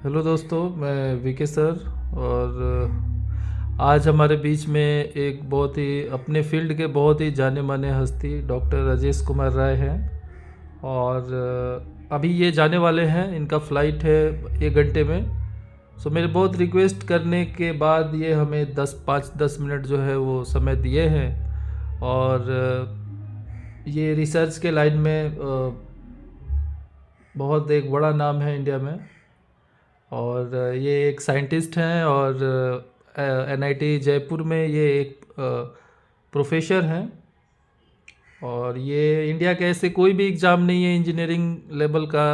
Hello दोस्तों, मैं VK sir. और आज हमारे बीच में एक बहुत ही अपने फील्ड के बहुत ही जाने माने हस्ती डॉक्टर राजेश कुमार राय हैं। और अभी ये जाने वाले हैं, इनका फ़्लाइट है 1 घंटे में। सो मेरे बहुत रिक्वेस्ट करने के बाद ये हमें 5-10 मिनट जो है वो समय दिए हैं। और ये रिसर्च के लाइन में बहुत एक बड़ा नाम है इंडिया में। और ये एक साइंटिस्ट हैं और एनआईटी जयपुर में ये एक प्रोफेसर हैं। और ये इंडिया के ऐसे कोई भी एग्ज़ाम नहीं है इंजीनियरिंग लेवल का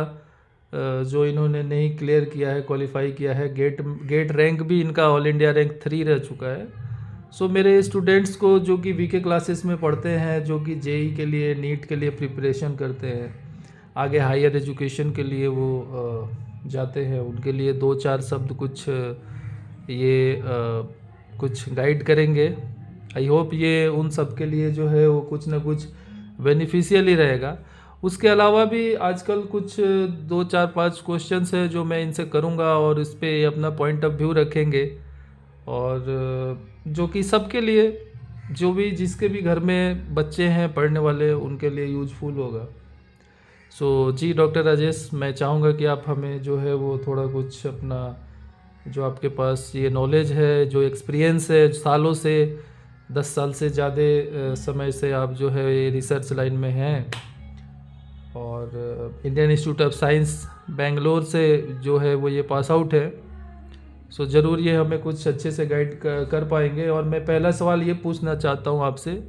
जो इन्होंने नहीं क्लियर किया है, क्वालिफाई किया है। गेट रैंक भी इनका ऑल इंडिया रैंक 3 रह चुका है। सो मेरे स्टूडेंट्स को जो कि वीके क्लासेस में पढ़ते हैं, जो कि जेई के लिए, नीट के लिए प्रिपरेशन करते हैं, आगे हायर एजुकेशन के लिए वो जाते हैं, उनके लिए 2-4 शब्द कुछ कुछ गाइड करेंगे। आई होप ये उन सब के लिए जो है वो कुछ ना कुछ बेनिफिशियल ही रहेगा। उसके अलावा भी आजकल कुछ 2-4-5 क्वेश्चंस है जो मैं इनसे करूँगा और इस पे अपना पॉइंट ऑफ व्यू रखेंगे। और जो कि सबके लिए, जो भी जिसके भी घर में बच्चे हैं पढ़ने वाले, उनके लिए यूजफुल होगा। जी डॉक्टर राजेश, मैं चाहूँगा कि आप हमें जो है वो थोड़ा कुछ अपना, जो आपके पास ये नॉलेज है, जो एक्सपीरियंस है सालों से, 10 साल से ज़्यादा समय से आप जो है ये रिसर्च लाइन में हैं और Indian institute of science Bangalore से जो है वो ये पास आउट है। ज़रूर ये हमें कुछ अच्छे से गाइड कर पाएंगे। और मैं पहला सवाल ये पूछना चाहता हूँ आपसे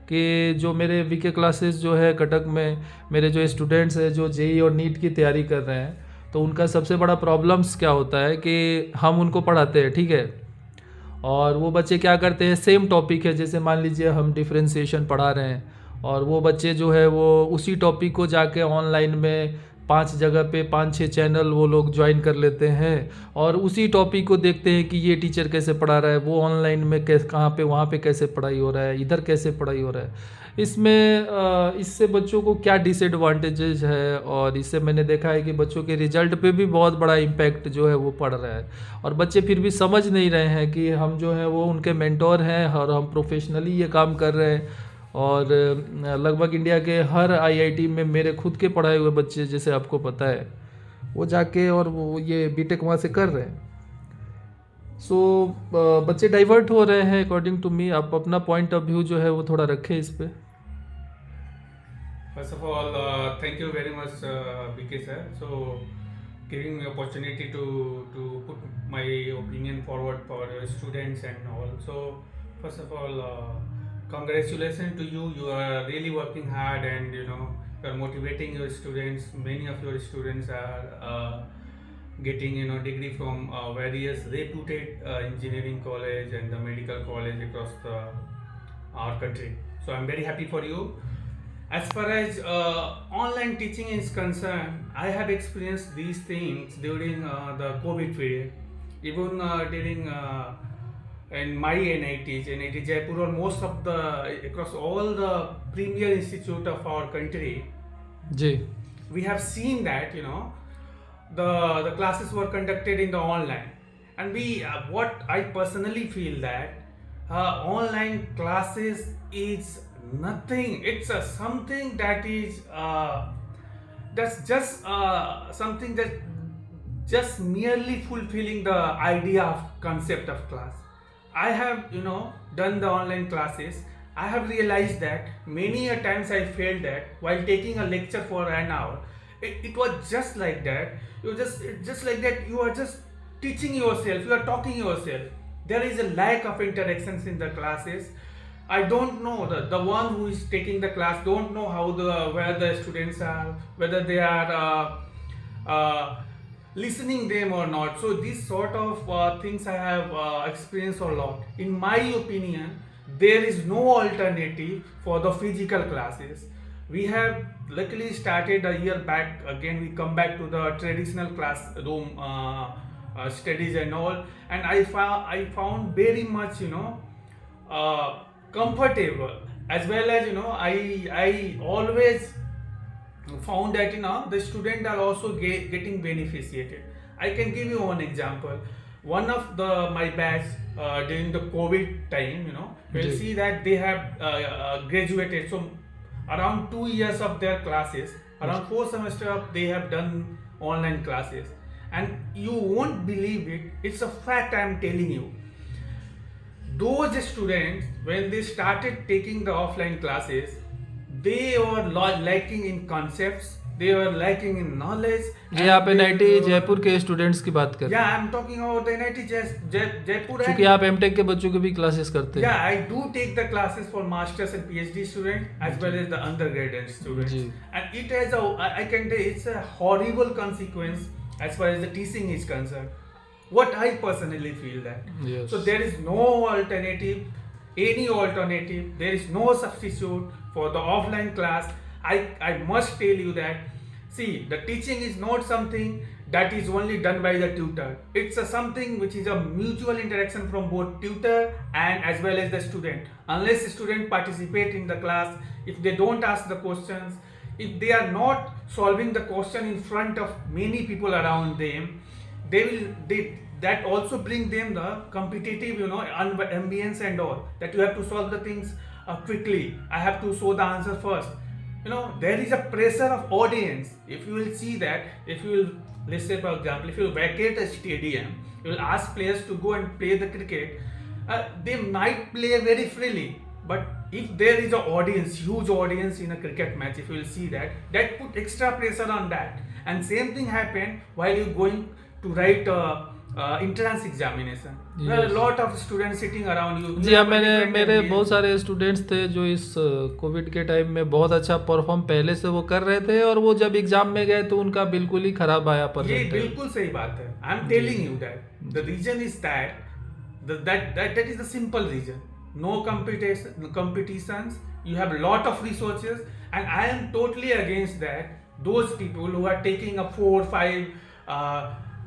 कि जो मेरे वीके क्लासेस जो है कटक में, मेरे जो स्टूडेंट्स हैं जो जेई और नीट की तैयारी कर रहे हैं, तो उनका सबसे बड़ा प्रॉब्लम्स क्या होता है कि हम उनको पढ़ाते हैं, ठीक है, और वो बच्चे क्या करते हैं, सेम टॉपिक है, जैसे मान लीजिए हम डिफरेंशिएशन पढ़ा रहे हैं, और वो बच्चे जो है वो उसी टॉपिक को जाके ऑनलाइन में 5 जगह पे 5-6 चैनल वो लोग ज्वाइन कर लेते हैं और उसी टॉपिक को देखते हैं कि ये टीचर कैसे पढ़ा रहा है, वो ऑनलाइन में कैसे, कहाँ पे, वहाँ पे कैसे पढ़ाई हो रहा है, इधर कैसे पढ़ाई हो रहा है। इससे बच्चों को क्या डिसएडवांटेजेस है, और इससे मैंने देखा है कि बच्चों के रिजल्ट पे भी बहुत बड़ा इम्पैक्ट जो है वो पड़ रहा है। और बच्चे फिर भी समझ नहीं रहे हैं कि हम जो है वो उनके मेंटोर हैं और हम प्रोफेशनली ये काम कर रहे हैं। और लगभग इंडिया के हर आईआईटी में मेरे खुद के पढ़ाए हुए बच्चे, जैसे आपको पता है, वो जाके और वो ये बीटेक वहाँ से कर रहे हैं। बच्चे डाइवर्ट हो रहे हैं अकॉर्डिंग टू मी। आप अपना पॉइंट ऑफ व्यू जो है वो थोड़ा रखें इस पे। First of all, thank you very much, BK sir. So, giving me opportunity to put my opinion forward for students and all. So, first of all, congratulations to you. You are really working hard, and you are motivating your students. Many of your students are getting degree from various reputed engineering college and the medical college across our country. So, I'm very happy for you. As far as online teaching is concerned, I have experienced these things during the COVID period. Even during in my NIT Jaipur, or most of the across all the premier institute of our country, जी we have seen that the classes were conducted in the online, and we what I personally feel that online classes is nothing. It's something that is that's just something that just merely fulfilling the idea of concept of class. I have done the online classes. I have realized that many a times I failed that while taking a lecture for an hour. It was just like that. Just like that. You are just teaching yourself. You are talking yourself. There is a lack of interactions in the classes. I don't know, the one who is taking the class don't know where the students are, whether they are listening them or not. So these sort of things I have experienced a lot. In my opinion, there is no alternative for the physical classes. We have luckily started a year back. Again, we come back to the traditional classroom studies and all, and I found very much comfortable, as well as I always found that the students are also getting beneficiated. I can give you one example. One of my batch during the COVID time, we'll जी see that they have graduated. So around 2 years of their classes, around 4 semesters of they have done online classes, and you won't believe it. It's a fact I am telling you. Those students, when they started taking the offline classes, they were lacking in concepts, they were lacking in knowledge, जी and आप they NIT were, Jaipur के students की बात कर रहे yeah, हैं, I'm talking about the NIT Jaipur, क्योंकि and आप एमटेक के बच्चों की भी क्लासेस करते yeah, हैं. I do take the classes for masters and PhD students as well as the undergraduate students, जी and it has I can tell it's a horrible consequence as far as the teaching is concerned. What I personally feel that. Yes So there is no alternative, any alternative. There is no substitute for the offline class. I must tell you that. See, the teaching is not something that is only done by the tutor. It's something which is a mutual interaction from both tutor and as well as the student. Unless the student participate in the class, if they don't ask the questions, if they are not solving the question in front of many people around them, that also bring them the competitive ambience and all, that you have to solve the things quickly. I have to show the answer first. There is a pressure of audience. If you will see that, if you will, let's say for example, if you vacate a stadium, you will ask players to go and play the cricket, they might play very freely. But if there is an audience, huge audience in a cricket match, if you will see that put extra pressure on that. And same thing happened while you going to write entrance examination. There are a Yes. lot of students sitting around you. जी You हाँ, have a different मेरे ambience. बहुत सारे students थे जो इस Covid के time में बहुत अच्छा परफॉर्म पहले से वो कर रहे थे, और वो जब एग्जाम में गए तो उनका बिल्कुल ही खराब आया ये परसेंटेज. बिल्कुल सही बात है. I am telling you that the reason is that is the simple reason. No competitions. You have a lot of resources, and I am totally against that. Those people who are taking up 4-5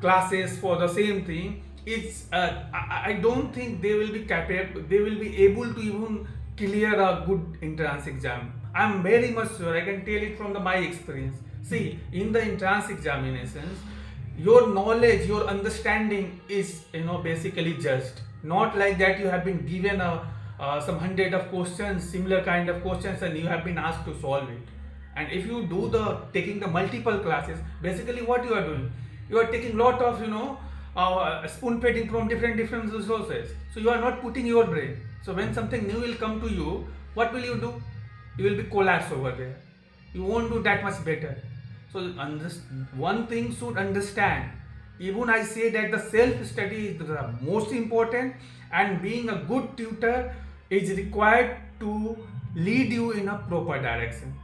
classes for the same thing, it's I don't think they will be capable. They will be able to even clear a good entrance exam. I am very much sure. I can tell it from my experience. See, in the entrance examinations, your knowledge, your understanding is basically judged. Not like that you have been given some hundred of questions, similar kind of questions, and you have been asked to solve it. And if you do taking the multiple classes, basically what you are doing, you are taking lot of spoon feeding from different resources. So you are not putting your brain. So when something new will come to you, what will you do? You will be collapsed over there. You won't do that much better. So one thing should understand. Even I say that the self-study is the most important, and being a good tutor is required to lead you in a proper direction.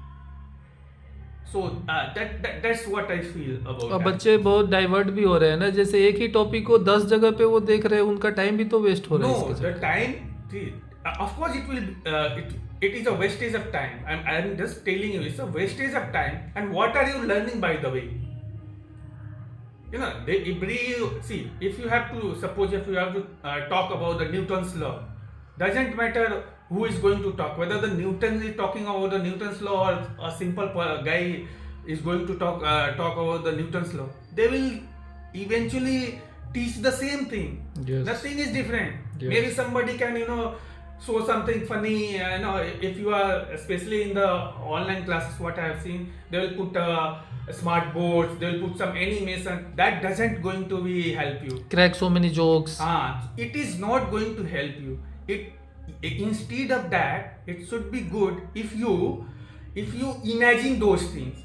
So that's what I feel about और that. बच्चे बहुत divert भी हो रहे हैं ना, जैसे एक ही टॉपिक को 10 जगह पे वो देख रहे हैं, उनका टाइम भी तो वेस्ट हो रहा है No, इसके the साथ. time, of course it will, it is a wastage of time. I'm just telling you, it's a wastage of time. And what are you learning, by the way? If you have to, suppose if you have to talk about the Newton's law, doesn't matter who is going to talk, whether the Newton is talking about the Newton's law or a simple guy is going to talk about the Newton's law. They will eventually teach the same thing. Yes. Nothing is different. Yes. Maybe somebody can show something funny. If you are, especially in the online classes, what I have seen, they will put smart boards, they will put some animation. That doesn't going to be help you. Crack so many jokes. It is not going to help you. Instead of that, it should be good if you imagine those things.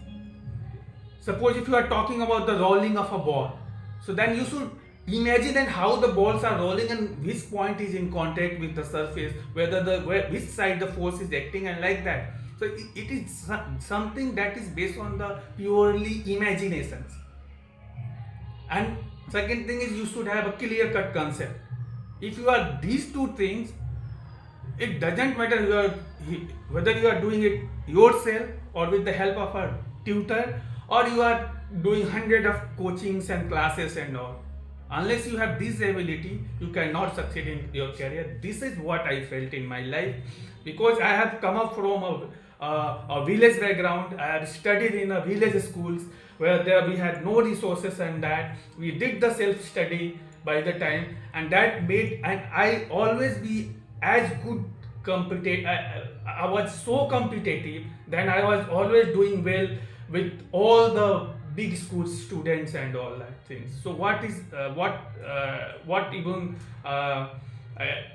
Suppose if you are talking about the rolling of a ball, so then you should imagine and how the balls are rolling and which point is in contact with the surface, which side the force is acting, and like that. So it is something that is based on the purely imaginations. And second thing is, you should have a clear cut concept. If you are these two things, it doesn't matter whether you are doing it yourself or with the help of a tutor, or you are doing hundred of coachings and classes and all. Unless you have this ability, you cannot succeed in your career. This is what I felt in my life, because I have come up from a village background. I have studied in a village schools where there we had no resources, and that we did the self study by the time, and that made, and I always be as good competitive. I was so competitive. Then I was always doing well with all the big school students and all that things. So what even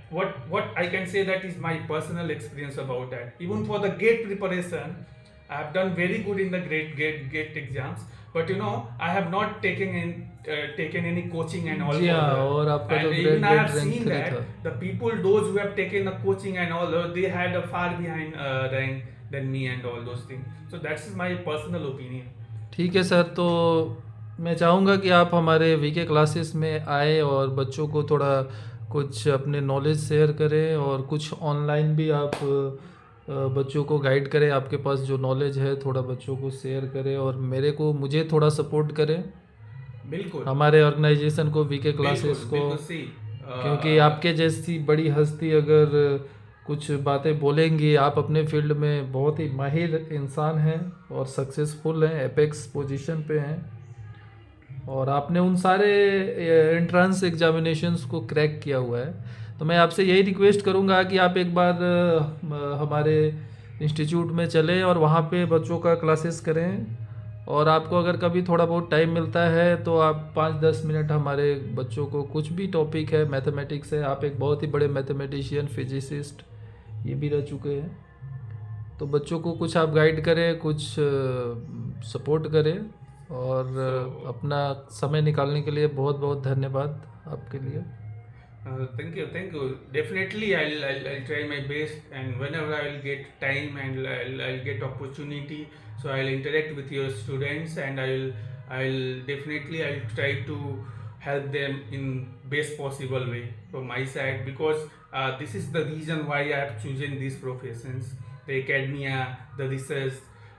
what I can say, that is my personal experience about that. Even for the gate preparation, I have done very good in the gate exams, but I have not taken any coaching and all. जी For हाँ, the, और आपका and तो even grade I grade have rank seen 3 that था. the people, those who have taken the coaching and all, they had a far behind rank than me and all those things. So that's my personal opinion. ठीक है sir, तो मैं चाहूँगा कि आप हमारे VK classes में आए और बच्चों को थोड़ा कुछ अपने नॉलेज शेयर करें, और कुछ ऑनलाइन भी आप बच्चों को गाइड करें. आपके पास जो नॉलेज है थोड़ा बच्चों को शेयर करें, और मुझे थोड़ा सपोर्ट करें, बिल्कुल हमारे ऑर्गेनाइजेशन को, वीके क्लासेस को. बिल्कुल सी क्योंकि आपके जैसी बड़ी हस्ती अगर कुछ बातें बोलेंगी, आप अपने फील्ड में बहुत ही माहिर इंसान हैं और सक्सेसफुल हैं, एपेक्स पोजीशन पे हैं, और आपने उन सारे एंट्रेंस एग्जामिनेशंस को क्रैक किया हुआ है. तो मैं आपसे यही रिक्वेस्ट करूंगा कि आप एक बार हमारे इंस्टीट्यूट में चलें और वहाँ पे बच्चों का क्लासेस करें. और आपको अगर कभी थोड़ा बहुत टाइम मिलता है तो आप 5-10 मिनट हमारे बच्चों को, कुछ भी टॉपिक है, मैथमेटिक्स है, आप एक बहुत ही बड़े मैथमेटिशियन, फिजिसिस्ट ये भी रह चुके हैं, तो बच्चों को कुछ आप गाइड करें, कुछ सपोर्ट करें. और अपना समय निकालने के लिए बहुत बहुत धन्यवाद आपके लिए. thank you. Definitely, I'll try my best, and whenever I will get time and I'll get opportunity, so I'll interact with your students, and I'll try to help them in best possible way from my side, because this is the reason why I have chosen these professions, the academia, the research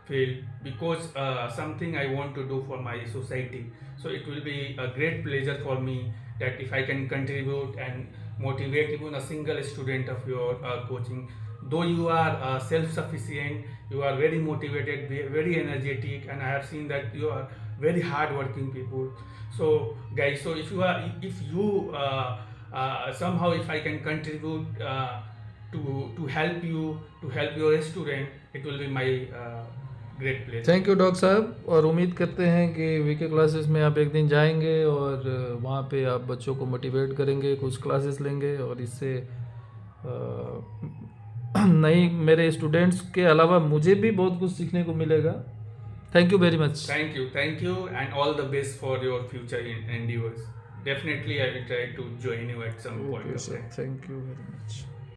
field, because something I want to do for my society. So it will be a great pleasure for me that if I can contribute and motivate even a single student of your coaching. Though you are self-sufficient, you are very motivated, very energetic, and I have seen that you are very hard-working people. So guys, so if you somehow, if I can contribute to help you, to help your student, it will be my great place. Thank you doctor साहब, और उम्मीद करते हैं कि VK classes में आप एक दिन जाएंगे और वहाँ पे आप बच्चों को मोटिवेट करेंगे, कुछ क्लासेस लेंगे, और इससे नई, मेरे स्टूडेंट्स के अलावा मुझे भी बहुत कुछ सीखने को मिलेगा. Thank you very much. Thank you and all the best for your future endeavours. Definitely I will try to join you at some point. Okay, sir. Thank you very much.